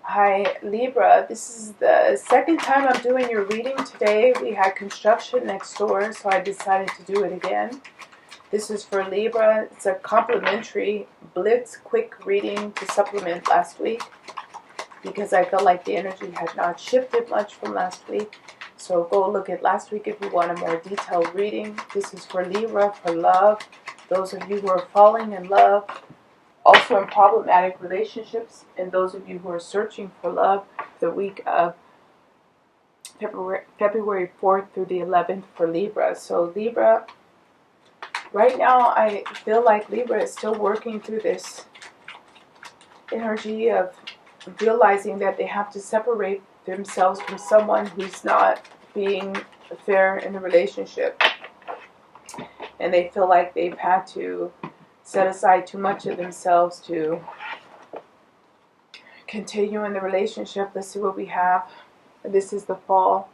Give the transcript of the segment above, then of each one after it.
Hi Libra, this is the second time I'm doing your reading today. We had construction next door, so I decided to do it again. This is for Libra. It's a complimentary blitz quick reading to supplement last week because I felt like the energy had not shifted much from last week. So go look at last week if you want a more detailed reading. This is for Libra, for love. Those of you who are falling in love, also in problematic relationships, and those of you who are searching for love, the week of February 4th through the 11th for Libra. So Libra, right now I feel like Libra is still working through this energy of realizing that they have to separate themselves from someone who's not being fair in the relationship. And they feel like they've had to set aside too much of themselves to continue in the relationship. Let's see what we have. This is the fall.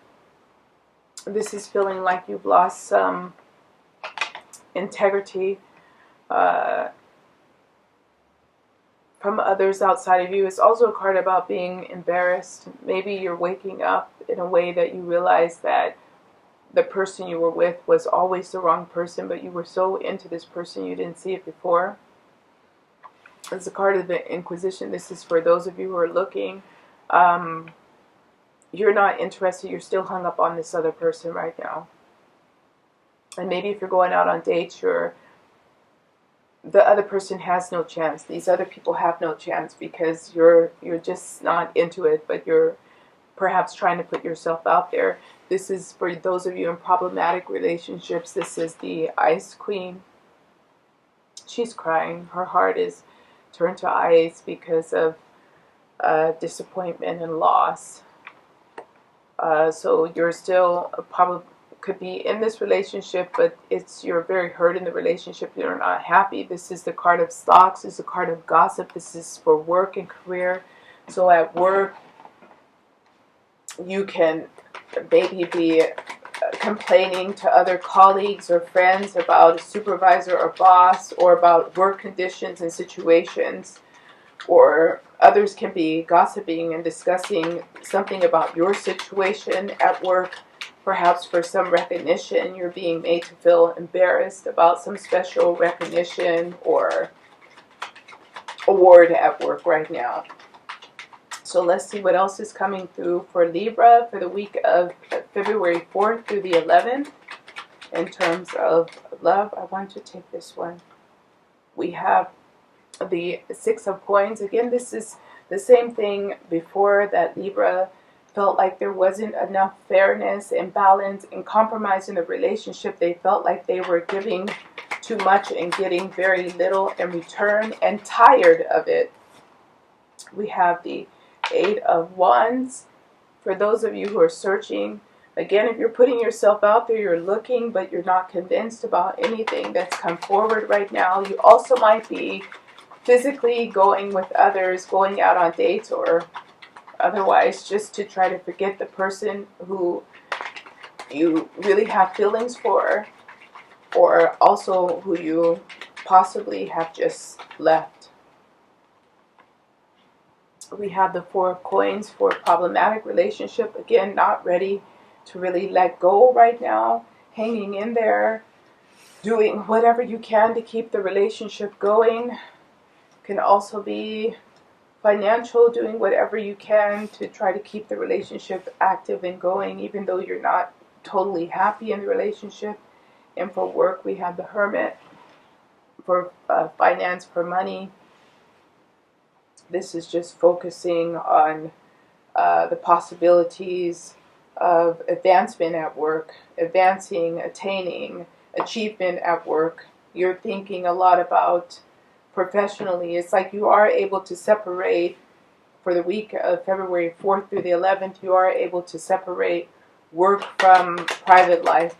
This is feeling like you've lost some integrity from others outside of you. It's also a card about being embarrassed. Maybe you're waking up in a way that you realize that the person you were with was always the wrong person, but you were so into this person you didn't see it before. It's a card of the Inquisition. This is for those of you who are looking. You're not interested. You're still hung up on this other person right now. And maybe if you're going out on dates, the other person has no chance. These other people have no chance because you're just not into it, but you're perhaps trying to put yourself out there. This is for those of you in problematic relationships. This is the Ice Queen. She's crying. Her heart is turned to ice because of disappointment and loss. So you're still probably could be in this relationship, but you're very hurt in the relationship. You're not happy. This is the card of stocks. This is a card of gossip. This is for work and career. So at work, you can maybe be complaining to other colleagues or friends about a supervisor or boss, or about work conditions and situations, or others can be gossiping and discussing something about your situation at work, perhaps for some recognition. You're being made to feel embarrassed about some special recognition or award at work right now. So let's see what else is coming through for Libra for the week of February 4th through the 11th. In terms of love, I want to take this one. We have the Six of Coins. Again, this is the same thing before, that Libra felt like there wasn't enough fairness and balance and compromise in the relationship. They felt like they were giving too much and getting very little in return, and tired of it. We have the Eight of Wands. For those of you who are searching, again, if you're putting yourself out there, you're looking, but you're not convinced about anything that's come forward right now. You also might be physically going with others, going out on dates or otherwise, just to try to forget the person who you really have feelings for, or also who you possibly have just left. We have the Four of Coins for a problematic relationship. Again, not ready to really let go right now. Hanging in there, doing whatever you can to keep the relationship going. Can also be financial, doing whatever you can to try to keep the relationship active and going, even though you're not totally happy in the relationship. And for work, we have the Hermit for finance, for money. This is just focusing on the possibilities of advancement at work, advancing, attaining, achievement at work. You're thinking a lot about professionally. It's like you are able to separate, for the week of February 4th through the 11th, you are able to separate work from private life.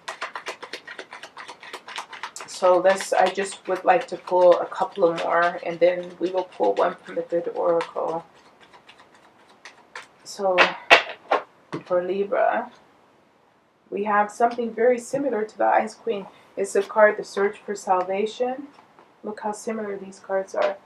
So I just would like to pull a couple of more, and then we will pull one from the Good Oracle. So for Libra, we have something very similar to the Ice Queen. It's the card, the Search for Salvation. Look how similar these cards are.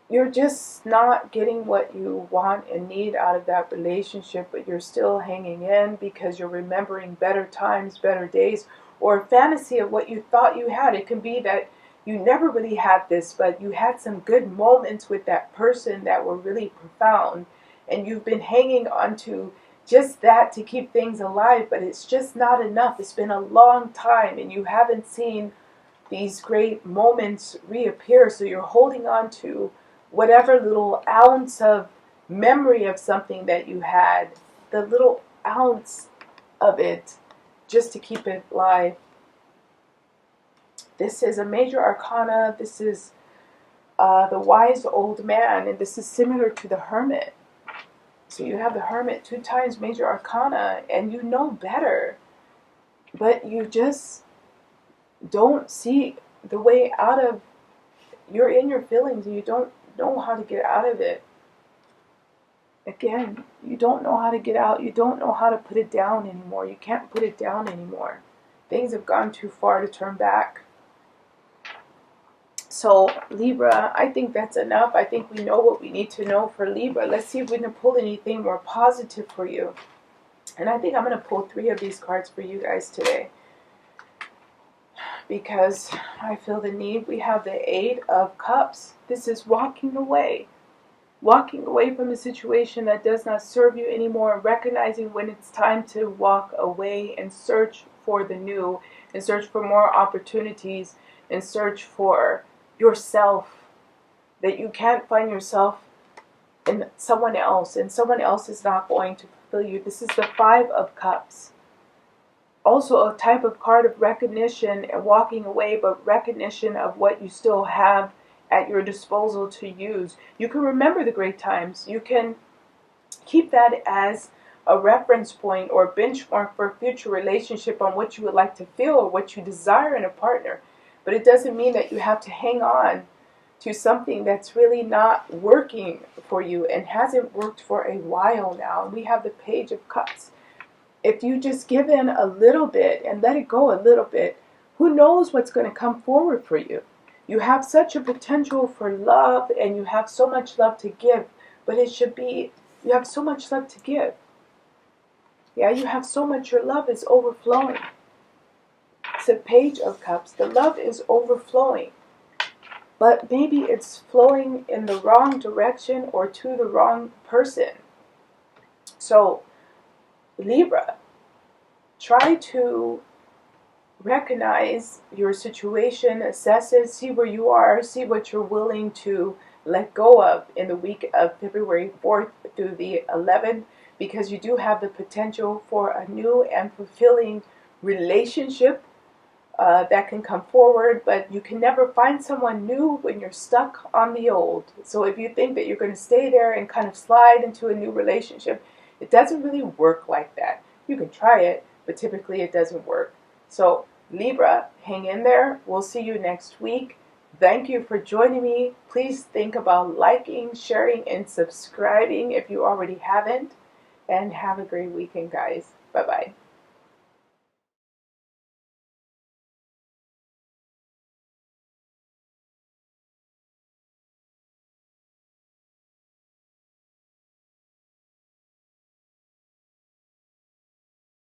you're just not getting what you want and need out of that relationship, but you're still hanging in because you're remembering better times, better days, or a fantasy of what you thought you had. It can be that you never really had this, but you had some good moments with that person that were really profound, and you've been hanging on to just that to keep things alive, but it's just not enough. It's been a long time, and you haven't seen these great moments reappear, so you're holding on to whatever little ounce of memory of something that you had, the little ounce of it, just to keep it alive. This is a major arcana. This is the wise old man, and this is similar to the hermit. So you have the hermit 2 times major arcana, and you know better, but you just don't see the way out of, you're in your feelings and you don't know how to get out of it. Again, you don't know how to get out. You don't know how to put it down anymore. You can't put it down anymore. Things have gone too far to turn back. So Libra, I think that's enough. I think we know what we need to know for Libra. Let's see if we can pull anything more positive for you. And I think I'm going to pull 3 of these cards for you guys today, because I feel the need. We have the 8 of Cups. This is walking away. Walking away from a situation that does not serve you anymore, recognizing when it's time to walk away and search for the new, and search for more opportunities, and search for yourself. That you can't find yourself in someone else, and someone else is not going to fulfill you. This is the 5 of Cups. Also a type of card of recognition and walking away, but recognition of what you still have at your disposal to use. You can remember the great times. You can keep that as a reference point or benchmark for a future relationship on what you would like to feel or what you desire in a partner. But it doesn't mean that you have to hang on to something that's really not working for you and hasn't worked for a while now. And we have the Page of Cups. If you just give in a little bit and let it go a little bit, who knows what's going to come forward for you? You have such a potential for love, and you have so much love to give, but it should be, you have so much love to give. Yeah, you have so much, your love is overflowing. It's a Page of Cups. The love is overflowing, but maybe it's flowing in the wrong direction or to the wrong person. So, Libra, try to recognize your situation, assess it, see where you are, see what you're willing to let go of in the week of February 4th through the 11th, because you do have the potential for a new and fulfilling relationship that can come forward, but you can never find someone new when you're stuck on the old. So if you think that you're going to stay there and kind of slide into a new relationship, it doesn't really work like that. You can try it, but typically it doesn't work. So Libra, hang in there. We'll see you next week. Thank you for joining me. Please think about liking, sharing, and subscribing if you already haven't. And have a great weekend, guys. Bye-bye.